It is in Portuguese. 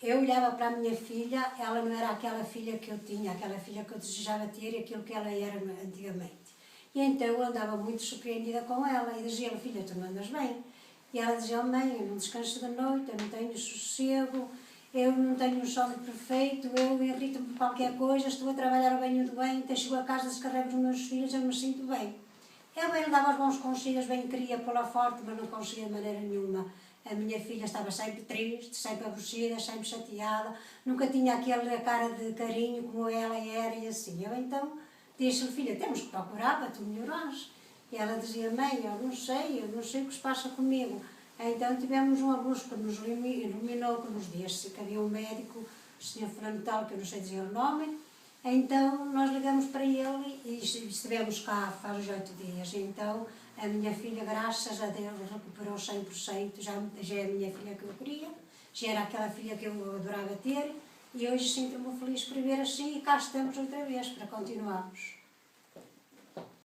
eu olhava para a minha filha, ela não era aquela filha que eu tinha, aquela filha que eu desejava ter e aquilo que ela era antigamente. E então eu andava muito surpreendida com ela e dizia-lhe, filha, tu não andas bem. E ela dizia, mãe, eu não descanso da noite, eu não tenho sossego, eu não tenho um sono perfeito, eu irrito-me por qualquer coisa, estou a trabalhar ao banho do bem, chego a casa, descarrego os meus filhos, eu me sinto bem. Eu bem lhe dava os bons conselhos, bem queria pô-la forte, mas não conseguia de maneira nenhuma. A minha filha estava sempre triste, sempre aborrecida, sempre chateada, nunca tinha aquela cara de carinho como ela era e assim. Eu então disse-lhe, filha, temos que procurar para tu melhorares. E ela dizia, mãe, eu não sei o que se passa comigo. Então tivemos uma luz que nos iluminou, que nos disse que havia um médico, o Sr. Fulano Tal, que eu não sei dizer o nome. Então nós ligamos para ele e estivemos cá faz uns 8 dias. Então a minha filha, graças a Deus, recuperou 100%, já é a minha filha que eu queria, já era aquela filha que eu adorava ter e hoje sinto-me feliz por ver assim e cá estamos outra vez para continuarmos.